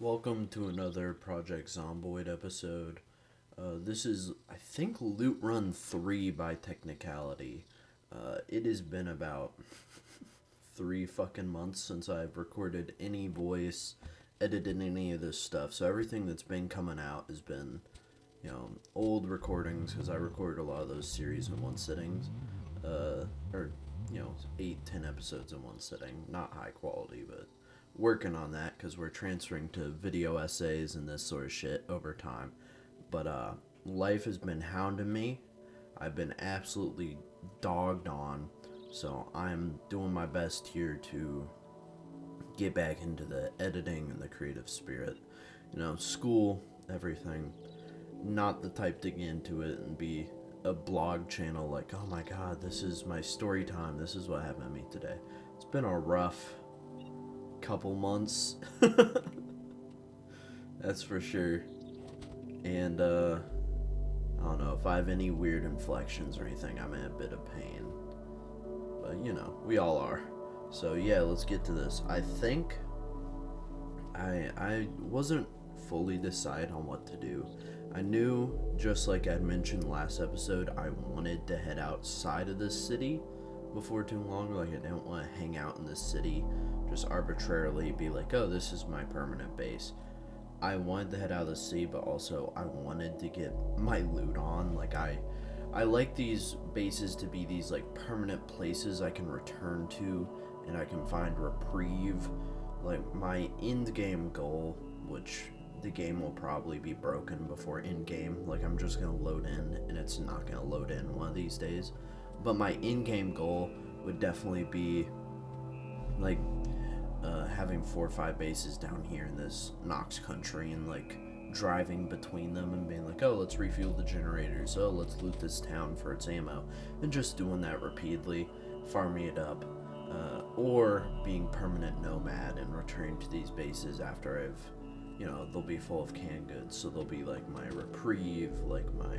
Welcome to another Project Zomboid episode. This is, I think, Loot Run 3 by technicality. It has been about 3 fucking months since I've recorded any voice, edited any of this stuff. So everything that's been coming out has been, old recordings because I recorded a lot of those series in one sitting. Or, 8-10 episodes in one sitting. Not high quality, but working on that because we're transferring to video essays and this sort of shit over time. But life has been hounding me. I've been absolutely dogged on, so I'm doing my best here to get back into the editing and the creative spirit. School, everything. Not the type to get into it and be a blog channel like, oh my god, this is my story time, this is what happened to me today. It's been a rough couple months. That's for sure. And I don't know if I have any weird inflections or anything. I'm in a bit of pain, but we all are. So yeah, let's get to this. I think I wasn't fully decide on what to do. I knew, just like I'd mentioned last episode, I wanted to head outside of this city before too long. Like, I didn't want to hang out in this city, just arbitrarily be like, oh, this is my permanent base. I wanted to head out of the city, but also I wanted to get my loot on. Like, I like these bases to be these, like, permanent places I can return to and I can find reprieve. Like, my end game goal, which the game will probably be broken before end game. Like, I'm just gonna load in and it's not gonna load in one of these days. But my end game goal would definitely be like having 4 or 5 bases down here in this Nox country and like driving between them and being like, oh, let's refuel the generators, oh, let's loot this town for its ammo, and just doing that repeatedly, farming it up, or being permanent nomad and returning to these bases after I've, they'll be full of canned goods, so they'll be like my reprieve, like my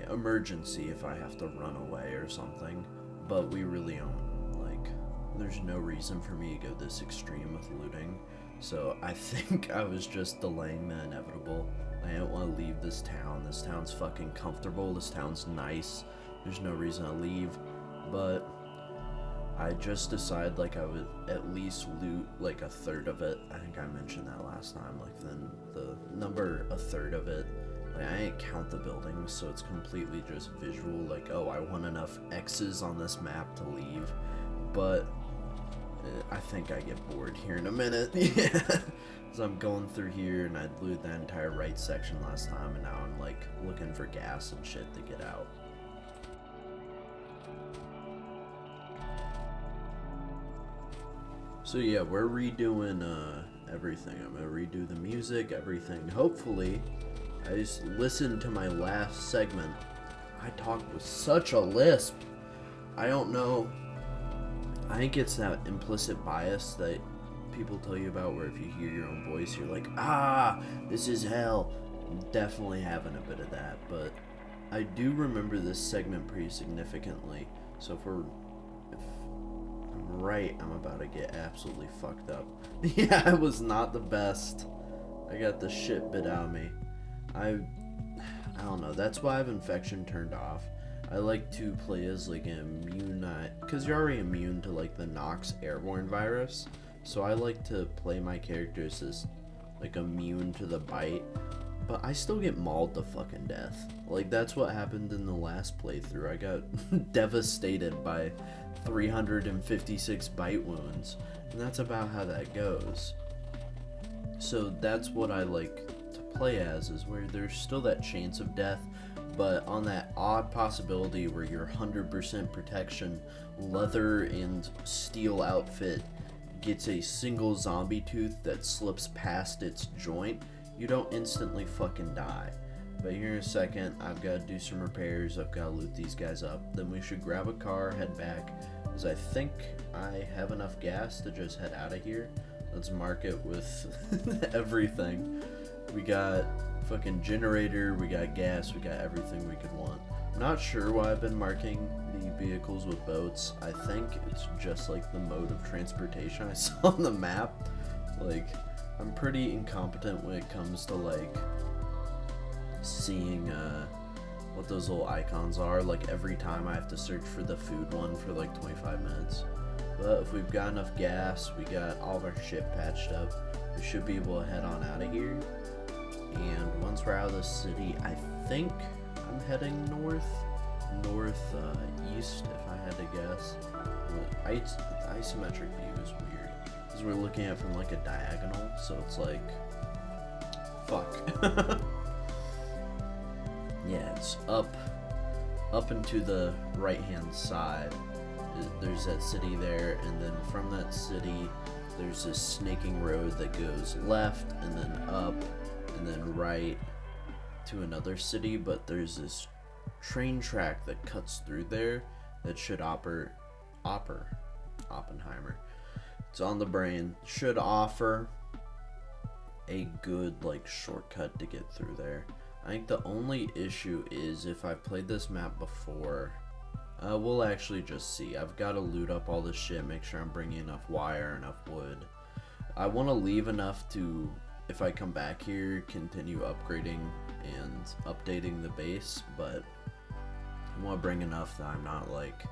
emergency if I have to run away or something. But we really don't, like, there's no reason for me to go this extreme with looting, so I think I was just delaying the inevitable. I don't want to leave this town. This town's fucking comfortable, this town's nice, there's no reason to leave, but I just decided like I would at least loot like a third of it. I think I mentioned that last time, like then the number a third of it. Like, I didn't count the buildings, so it's completely just visual, like, oh, I want enough X's on this map to leave, but I think I get bored here in a minute. Yeah, because I'm going through here, and I'd loot that entire right section last time, and now I'm, like, looking for gas and shit to get out. So yeah, we're redoing everything. I'm gonna redo the music, everything, hopefully. I just listened to my last segment. I talked with such a lisp. I don't know. I think it's that implicit bias that people tell you about where if you hear your own voice, you're like, this is hell. I'm definitely having a bit of that, but I do remember this segment pretty significantly. So if I'm right, I'm about to get absolutely fucked up. Yeah, I was not the best. I got the shit bit out of me. I don't know, that's why I have infection turned off. I like to play as like an immune, because you're already immune to like the Nox airborne virus, so I like to play my characters as like immune to the bite, but I still get mauled to fucking death. Like, that's what happened in the last playthrough. I got devastated by 356 bite wounds, and that's about how that goes. So that's what I like to play as, is where there's still that chance of death, but on that odd possibility where your 100% protection leather and steel outfit gets a single zombie tooth that slips past its joint, you don't instantly fucking die. But here in a second, I've got to do some repairs, I've got to loot these guys up, then we should grab a car, head back, because I think I have enough gas to just head out of here. Let's mark it with everything. We got fucking generator, we got gas, we got everything we could want. Not sure why I've been marking the vehicles with boats. I think it's just like the mode of transportation I saw on the map. Like, I'm pretty incompetent when it comes to, like, seeing, what those little icons are. Like, every time I have to search for the food one for, like, 25 minutes. But if we've got enough gas, we got all of our shit patched up, we should be able to head on out of here. And once we're out of the city, I think I'm heading east, if I had to guess. The isometric view is weird, because we're looking at it from like a diagonal, so it's like, fuck. Yeah, it's up and to the right hand side. There's that city there, and then from that city there's this snaking road that goes left and then up and then right to another city, but there's this train track that cuts through there that should Oppenheimer. It's on the brain. Should offer a good like shortcut to get through there. I think the only issue is if I've played this map before, we'll actually just see. I've got to loot up all this shit, make sure I'm bringing enough wire, enough wood. I want to leave enough to, if I come back here, continue upgrading and updating the base, but I want to bring enough that I'm not like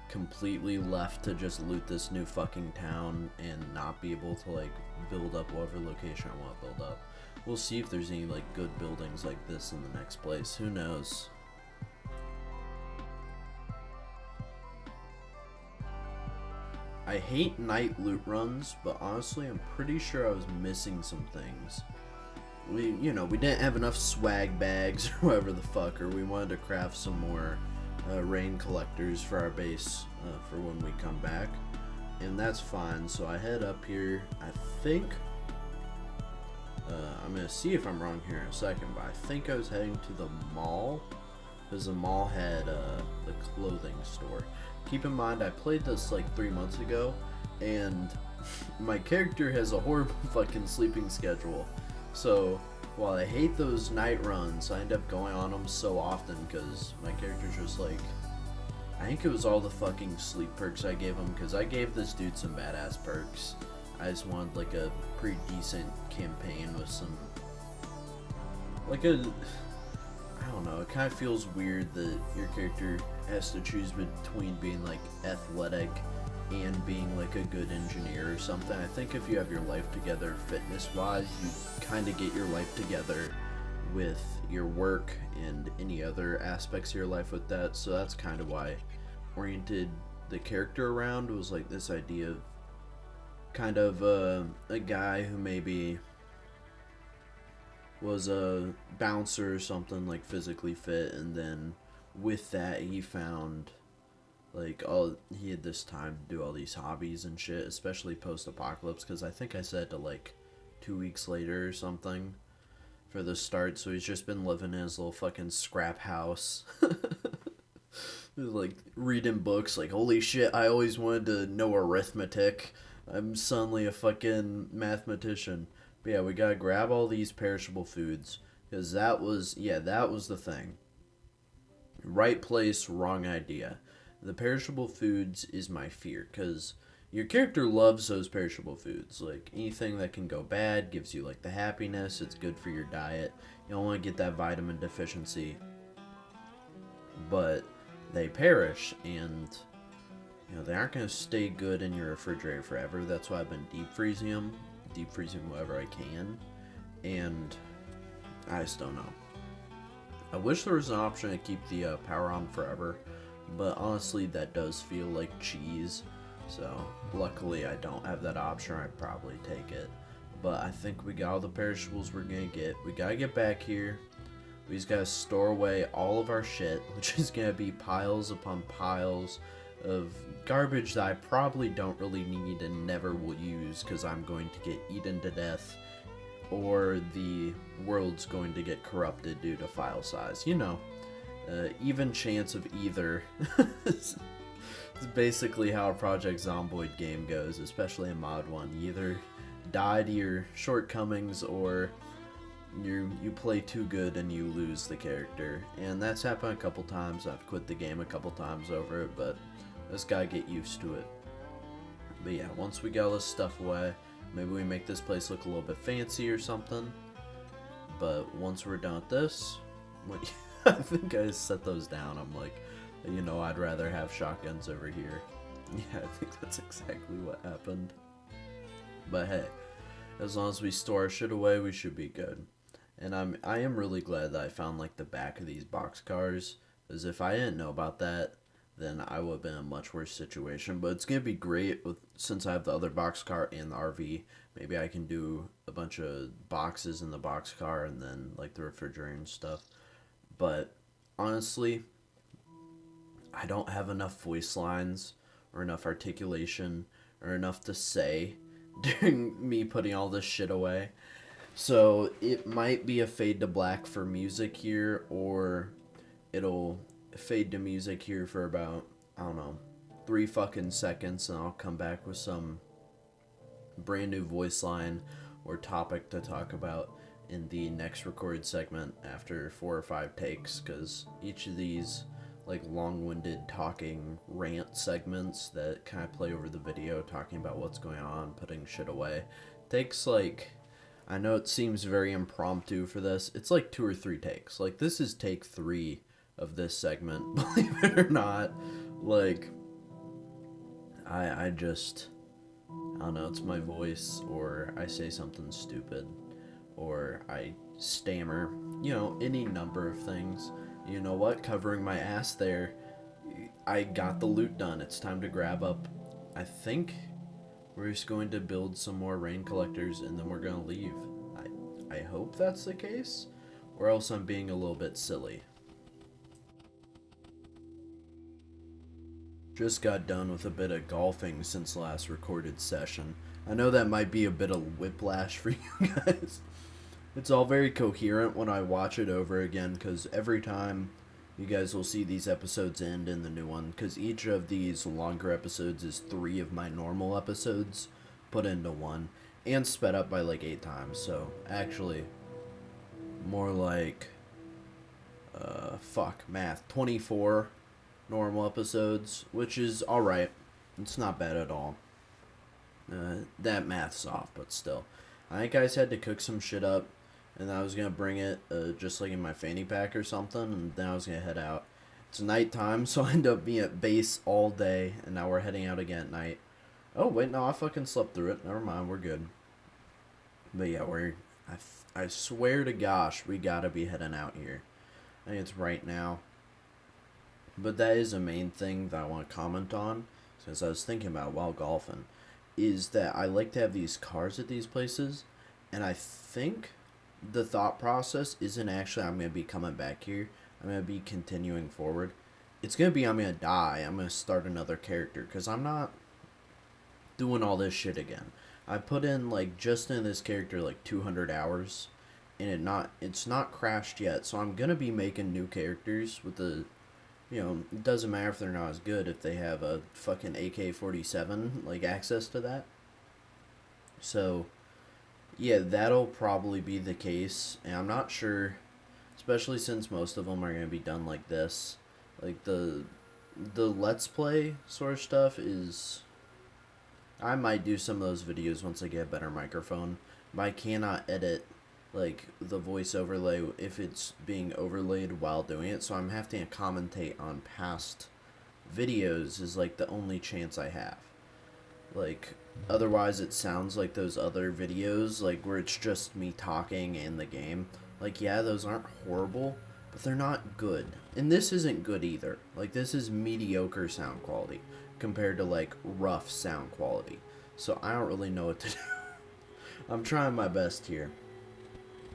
completely left to just loot this new fucking town and not be able to like build up whatever location I want to build up. We'll see if there's any like good buildings like this in the next place. Who knows? I hate night loot runs, but honestly I'm pretty sure I was missing some things. We didn't have enough swag bags or whatever the fuck, or we wanted to craft some more rain collectors for our base for when we come back, and that's fine. So I head up here. I think I'm gonna see if I'm wrong here in a second, but I think I was heading to the mall, because the mall had the clothing store. Keep in mind I played this like 3 months ago, and my character has a horrible fucking sleeping schedule. So while I hate those night runs, I end up going on them so often because my character's just like, I think it was all the fucking sleep perks I gave him, because I gave this dude some badass perks. I just wanted like a pretty decent campaign with some, like I don't know, it kind of feels weird that your character has to choose between being like athletic and being like a good engineer or something. I think if you have your life together fitness wise, you kind of get your life together with your work and any other aspects of your life with that. So that's kind of why I oriented the character around, was like this idea of kind of a guy who maybe was a bouncer or something, like physically fit, and then with that he found like he had this time to do all these hobbies and shit, especially post-apocalypse, because I think I said to like 2 weeks later or something for the start. So he's just been living in his little fucking scrap house like reading books, like holy shit, I always wanted to know arithmetic, I'm suddenly a fucking mathematician. But yeah, we gotta grab all these perishable foods, because that was the thing. Right place, wrong idea. The perishable foods is my fear, because your character loves those perishable foods. Like, anything that can go bad gives you, like, the happiness. It's good for your diet. You don't want to get that vitamin deficiency. But they perish, and, they aren't going to stay good in your refrigerator forever. That's why I've been deep freezing them. Deep freezing whatever I can. And I just don't know. I wish there was an option to keep the power on forever. But honestly, that does feel like cheese. So, luckily I don't have that option. I'd probably take it. But I think we got all the perishables we're gonna get. We gotta get back here. We just gotta store away all of our shit, which is gonna be piles upon piles of garbage that I probably don't really need and never will use, because I'm going to get eaten to death, or the world's going to get corrupted due to file size. Even chance of either. It's basically how a Project Zomboid game goes, especially in Mod 1. You either die to your shortcomings, or you play too good and you lose the character. And that's happened a couple times. I've quit the game a couple times over it, but I just gotta get used to it. But yeah, once we got all this stuff away, Maybe we make this place look a little bit fancy or something. But once we're done with this, I think I set those down. I'm like, you know, I'd rather have shotguns over here. Yeah, I think that's exactly what happened. But hey, as long as we store our shit away, we should be good. And I am really glad that I found like the back of these boxcars, because if I didn't know about that, then I would have been in a much worse situation. But it's gonna be great since I have the other boxcar and the RV. Maybe I can do a bunch of boxes in the boxcar and then like the refrigerator and stuff. But honestly, I don't have enough voice lines or enough articulation or enough to say during me putting all this shit away. So it might be a fade to black for music here, or it'll fade to music here for about, I don't know, 3 fucking seconds, and I'll come back with some brand new voice line or topic to talk about in the next recorded segment after 4 or 5 takes, because each of these like long-winded talking rant segments that kind of play over the video talking about what's going on, putting shit away, takes like, I know it seems very impromptu for this, it's like 2 or 3 takes. Like this is take 3 of this segment, believe it or not. Like I just, I don't know, it's my voice, or I say something stupid, or I stammer, you know, any number of things. You know what? Covering my ass there, I got the loot done. It's time to grab up. I think we're just going to build some more rain collectors and then we're going to leave. I hope that's the case, or else I'm being a little bit silly. Just got done with a bit of golfing since last recorded session. I know that might be a bit of whiplash for you guys. It's all very coherent when I watch it over again, because every time you guys will see these episodes end in the new one, because each of these longer episodes is 3 of my normal episodes put into one, and sped up by like 8 times, so actually more like, math, 24 normal episodes, which is alright. It's not bad at all. That math's off, but still. I think I just had to cook some shit up, and I was going to bring it just like in my fanny pack or something, and then I was going to head out. It's nighttime, so I end up being at base all day, and now we're heading out again at night. Oh, wait, no, I fucking slept through it. Never mind, we're good. But yeah, I swear to gosh, we gotta be heading out here. I think it's right now. But that is a main thing that I want to comment on, since I was thinking about while golfing, is that I like to have these cars at these places, and I think the thought process isn't actually I'm going to be coming back here, I'm going to be continuing forward. It's going to be I'm going to die, I'm going to start another character, because I'm not doing all this shit again. I put in, like, just in this character, like, 200 hours, and it's not crashed yet, so I'm going to be making new characters with the, you know, it doesn't matter if they're not as good if they have a fucking AK-47, like, access to that. So, yeah, that'll probably be the case, and I'm not sure, especially since most of them are going to be done like this. Like, the Let's Play sort of stuff is, I might do some of those videos once I get a better microphone, but I cannot edit, like, the voice overlay if it's being overlaid while doing it, so I'm having to commentate on past videos is, like, the only chance I have. Like, otherwise it sounds like those other videos, like, where it's just me talking and the game. Like, yeah, those aren't horrible, but they're not good. And this isn't good either. Like, this is mediocre sound quality compared to, like, rough sound quality. So I don't really know what to do. I'm trying my best here.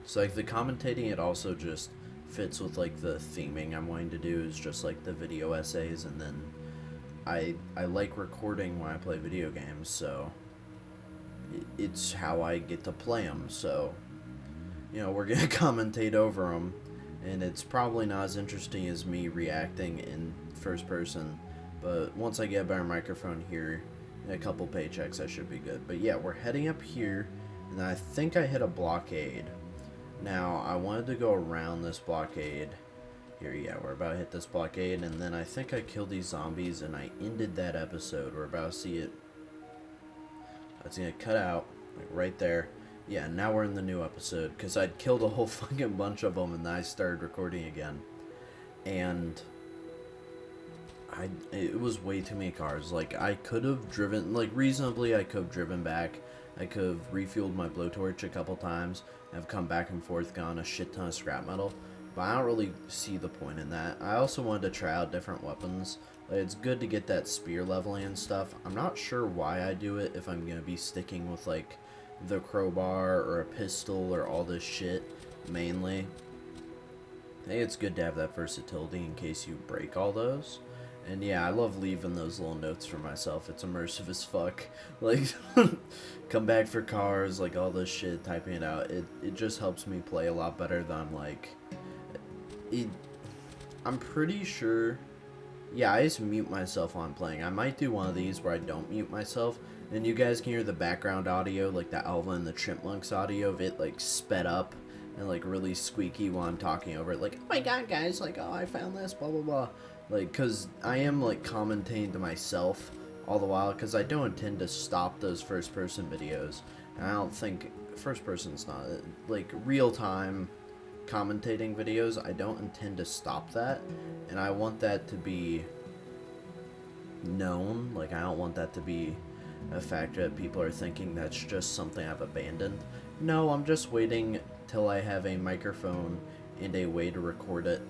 So, like, the commentating, it also just fits with, like, the theming I'm wanting to do is just, like, the video essays, and then I like recording when I play video games, so it's how I get to play them, so, you know, we're gonna commentate over them, and it's probably not as interesting as me reacting in first person, but once I get a better microphone here, and a couple paychecks, I should be good. But yeah, we're heading up here, and I think I hit a blockade. Now, I wanted to go around this blockade. Here, yeah, we're about to hit this blockade, and then I think I killed these zombies, and I ended that episode. We're about to see it. It's going to cut out, like right there. Yeah, now we're in the new episode because I'd killed a whole fucking bunch of them and then I started recording again. And it was way too many cars. Like, I could have driven, like, reasonably, I could have driven back. I could have refueled my blowtorch a couple times. I've come back and forth, gotten a shit ton of scrap metal. But I don't really see the point in that. I also wanted to try out different weapons. Like, it's good to get that spear leveling and stuff. I'm not sure why I do it, if I'm going to be sticking with, like, the crowbar or a pistol or all this shit, mainly. I think it's good to have that versatility in case you break all those. And yeah, I love leaving those little notes for myself. It's immersive as fuck. Like, come back for cars, like all this shit, typing it out. It just helps me play a lot better than, like, I'm pretty sure, yeah, I just mute myself on playing. I might do one of these where I don't mute myself, and you guys can hear the background audio, like the Alva and the Chipmunks audio of it, like, sped up and, like, really squeaky while I'm talking over it. Like, oh my god, guys, like, oh, I found this, blah, blah, blah. Like, because I am, like, commentating to myself all the while, because I don't intend to stop those first-person videos. And I don't think first-person's not, like, real-time commentating videos, I don't intend to stop that. And I want that to be known. Like, I don't want that to be a factor that people are thinking that's just something I've abandoned. No, I'm just waiting till I have a microphone and a way to record it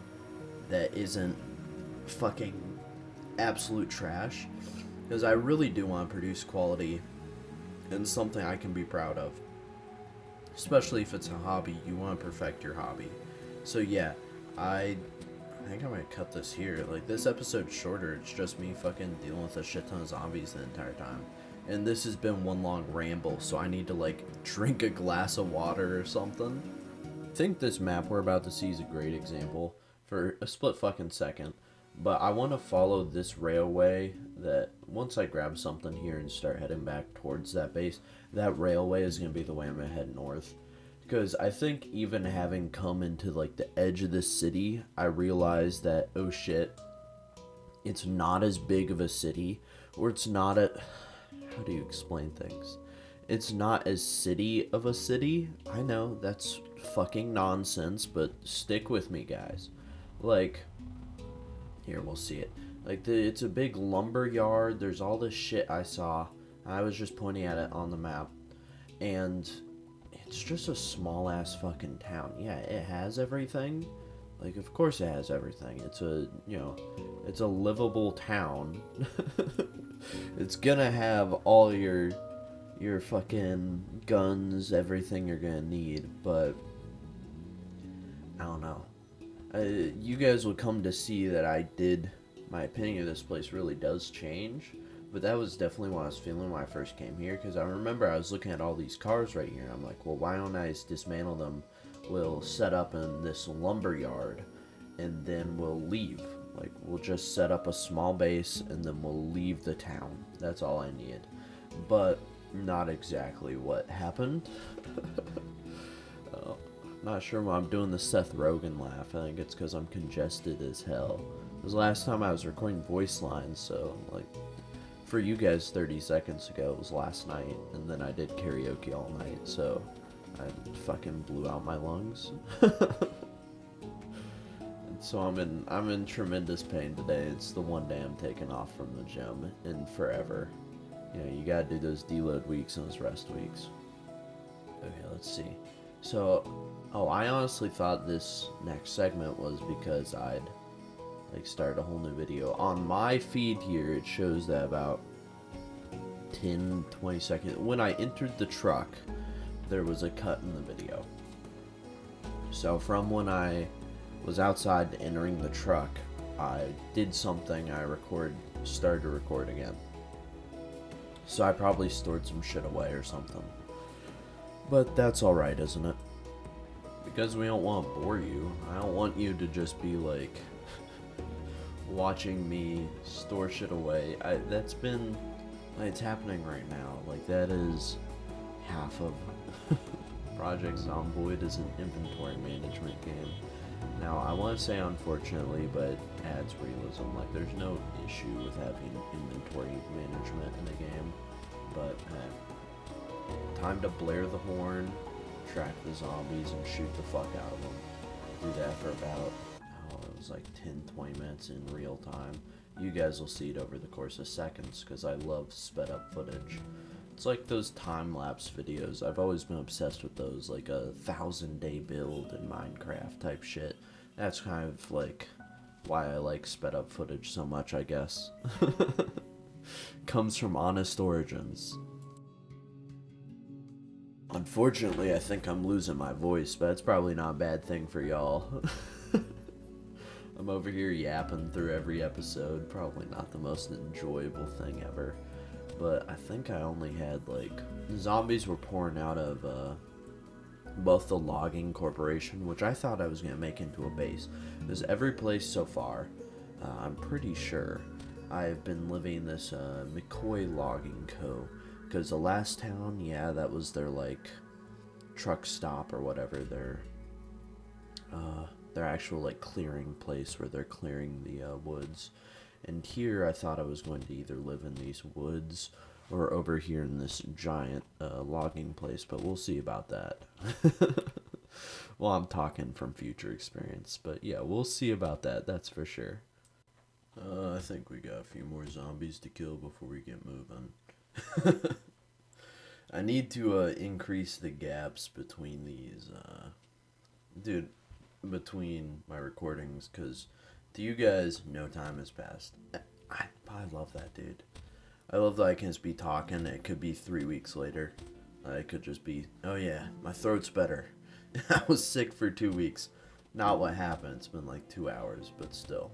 that isn't fucking absolute trash, because I really do want to produce quality and something I can be proud of, especially if it's a hobby. You want to perfect your hobby. So yeah, I think I might cut this here. Like, this episode's shorter. It's just me fucking dealing with a shit ton of zombies the entire time, and this has been one long ramble, so I need to, like, drink a glass of water or something. I think this map we're about to see is a great example for a split fucking second. But I want to follow this railway that, once I grab something here and start heading back towards that base, that railway is going to be the way I'm going to head north. Because I think even having come into, like, the edge of this city, I realized that, oh shit, it's not as big of a city, or it's not a, how do you explain things? It's not as city of a city. I know, that's fucking nonsense, but stick with me, guys. Like, here, we'll see it. Like, it's a big lumber yard. There's all this shit I saw. I was just pointing at it on the map. And it's just a small-ass fucking town. Yeah, it has everything. Like, of course it has everything. It's a, you know, it's a livable town. It's gonna have all your fucking guns, everything you're gonna need. But, I don't know. You guys will come to see that my opinion of this place really does change, but that was definitely what I was feeling when I first came here, because I remember I was looking at all these cars right here, and I'm like, well, why don't I just dismantle them, we'll set up in this lumber yard, and then we'll leave. Like, we'll just set up a small base, and then we'll leave the town. That's all I need. But not exactly what happened. Not sure why I'm doing the Seth Rogen laugh. I think it's because I'm congested as hell. It was the last time I was recording voice lines, so, like, for you guys 30 seconds ago, it was last night, and then I did karaoke all night, so I fucking blew out my lungs. So I'm in tremendous pain today. It's the one day I'm taking off from the gym in forever. You know, you gotta do those deload weeks and those rest weeks. Okay, let's see. So, I honestly thought this next segment was because I'd, like, started a whole new video. On my feed here, it shows that about 10-20 seconds, when I entered the truck, there was a cut in the video. So from when I was outside entering the truck, I did something, started to record again. So I probably stored some shit away or something. But that's alright, isn't it? Because we don't want to bore you. I don't want you to just be, like, watching me store shit away. That's been, like, it's happening right now. Like, that is half of Project Zomboid is an inventory management game. Now, I want to say unfortunately, but it adds realism. Like, there's no issue with having inventory management in a game, but Time to blare the horn, track the zombies, and shoot the fuck out of them. Do that for about, it was like 10-20 minutes in real time. You guys will see it over the course of seconds, because I love sped up footage. It's like those time-lapse videos. I've always been obsessed with those, like a 1,000-day build in Minecraft type shit. That's kind of like why I like sped up footage so much, I guess. Comes from honest origins. Unfortunately, I think I'm losing my voice, but it's probably not a bad thing for y'all. I'm over here yapping through every episode. Probably not the most enjoyable thing ever. But I think I only had, like, zombies were pouring out of both the logging corporation, which I thought I was going to make into a base. Because every place so far, I'm pretty sure, I've been living this McCoy Logging Co. Because the last town, yeah, that was their, like, truck stop or whatever, their actual, like, clearing place where they're clearing the woods. And here I thought I was going to either live in these woods or over here in this giant logging place, but we'll see about that. Well, I'm talking from future experience, but yeah, we'll see about that, that's for sure. I think we got a few more zombies to kill before we get moving. I need to increase the gaps between these, between my recordings, because to you guys, no time has passed. I love that, dude. I love that I can just be talking. It could be 3 weeks later. It could just be, oh yeah, my throat's better. I was sick for 2 weeks. Not what happened. It's been like 2 hours, but still.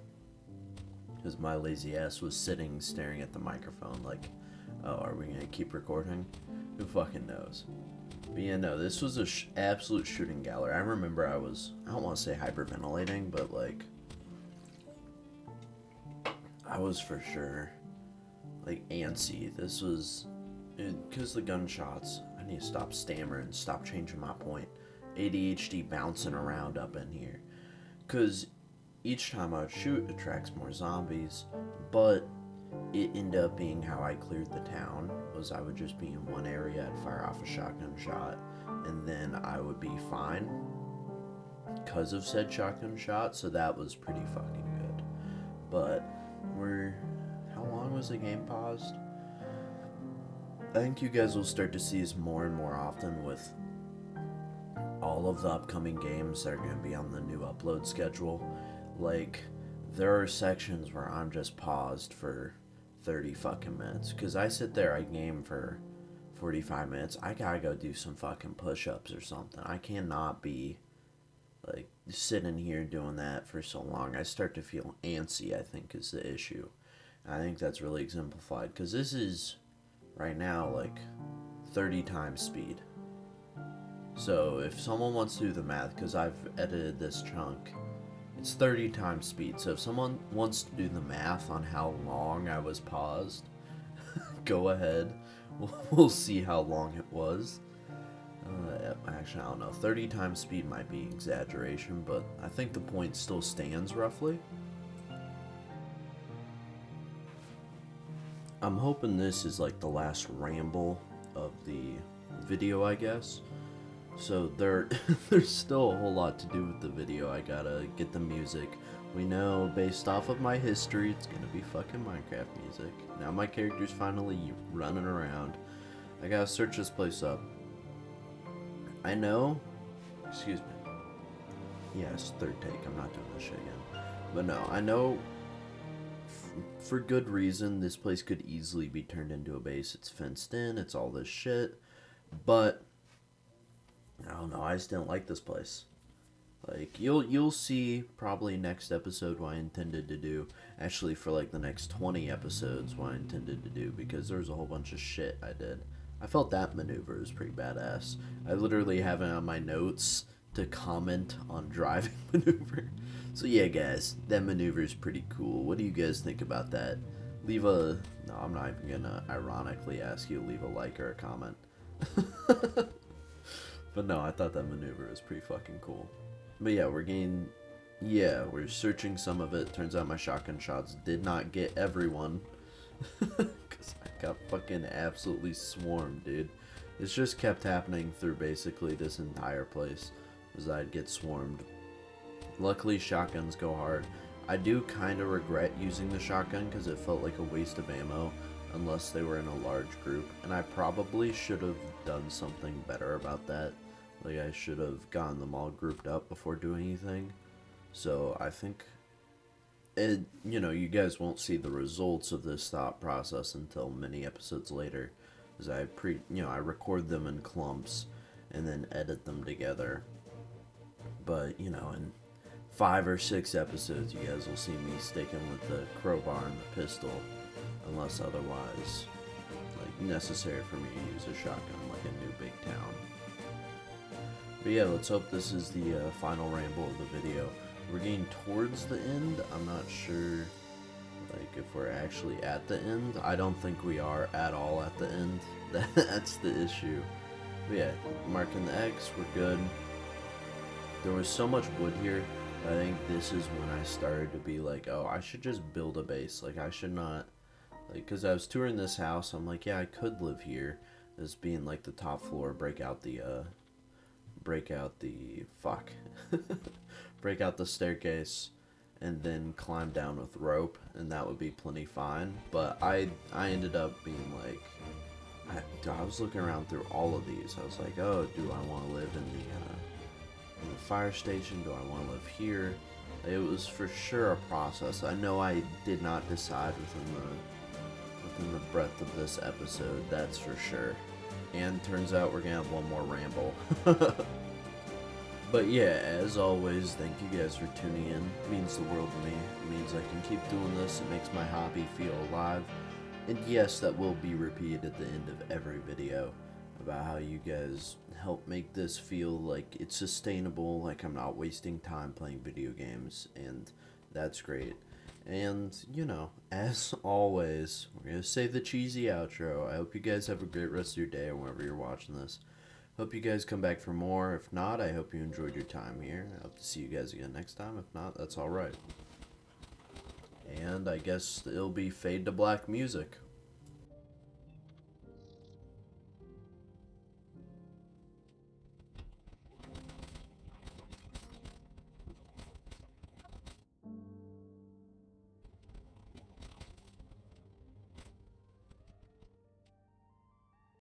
Because my lazy ass was sitting staring at the microphone like, oh, are we going to keep recording? Who fucking knows? But yeah, no, this was a absolute shooting gallery. I remember I don't want to say hyperventilating, but like, I was for sure, like, antsy. This was, because the gunshots, I need to stop stammering, stop changing my point. ADHD bouncing around up in here. Because each time I would shoot, it attracts more zombies, but it ended up being how I cleared the town, was I would just be in one area, I'd fire off a shotgun shot, and then I would be fine because of said shotgun shot, so that was pretty fucking good. But how long was the game paused? I think you guys will start to see us more and more often with all of the upcoming games that are going to be on the new upload schedule. Like, there are sections where I'm just paused for 30 fucking minutes, because I sit there, I game for 45 minutes, I gotta go do some fucking push-ups or something. I cannot be, like, sitting here doing that for so long. I start to feel antsy, I think, is the issue. And I think that's really exemplified, because this is, right now, like, 30 times speed. So, if someone wants to do the math, because I've edited this chunk, it's 30 times speed. So if someone wants to do the math on how long I was paused, go ahead. We'll see how long it was. Actually, I don't know. 30 times speed might be exaggeration, but I think the point still stands roughly. I'm hoping this is like the last ramble of the video, I guess. So there's still a whole lot to do with the video. I gotta get the music. We know, based off of my history, it's gonna be fucking Minecraft music. Now my character's finally running around. I gotta search this place up. I know, excuse me. Yes, third take, I'm not doing this shit again. But no, I know, for good reason, this place could easily be turned into a base. It's fenced in, it's all this shit. But I don't know, I just didn't like this place. Like, you'll see probably next episode what I intended to do. Actually, for like the next 20 episodes, what I intended to do, because there was a whole bunch of shit I did. I felt that maneuver was pretty badass. I literally have it on my notes to comment on driving maneuver. So yeah, guys, that maneuver is pretty cool. What do you guys think about that? No, I'm not even gonna ironically ask you to leave a like or a comment. But no, I thought that maneuver was pretty fucking cool. But yeah, we're searching some of it. Turns out my shotgun shots did not get everyone. Because I got fucking absolutely swarmed, dude. It's just kept happening through basically this entire place, as I'd get swarmed. Luckily, shotguns go hard. I do kind of regret using the shotgun because it felt like a waste of ammo unless they were in a large group, and I probably should have done something better about that. Like, I should have gotten them all grouped up before doing anything. So I think it, you guys won't see the results of this thought process until many episodes later, as I record them in clumps and then edit them together. But in 5 or 6 episodes, you guys will see me sticking with the crowbar and the pistol, unless otherwise necessary for me to use a shotgun like a new big town. But yeah, let's hope this is the final ramble of the video. We're getting towards the end. I'm not sure if we're actually at the end. I don't think we are at all at the end. That's the issue. But yeah, marking the X, we're good. There was so much wood here. I think this is when I started to be like, oh, I should just build a base. Like, I should not, because I was touring this house. I'm like, yeah, I could live here as being like the top floor, break out the staircase, and then climb down with rope, and that would be plenty fine. But I ended up being like, I was looking around through all of these. I was like, oh, do I want to live in the fire station? Do I want to live here? It was for sure a process. I know I did not decide within the breadth of this episode, that's for sure. And turns out we're gonna have one more ramble. But yeah, as always, thank you guys for tuning in. It means the world to me. It means I can keep doing this. It makes my hobby feel alive. And yes, that will be repeated at the end of every video about how you guys help make this feel like it's sustainable, like I'm not wasting time playing video games, and that's great. And, as always, we're going to say the cheesy outro. I hope you guys have a great rest of your day or whenever you're watching this. Hope you guys come back for more. If not, I hope you enjoyed your time here. I hope to see you guys again next time. If not, that's alright. And I guess it'll be fade to black music.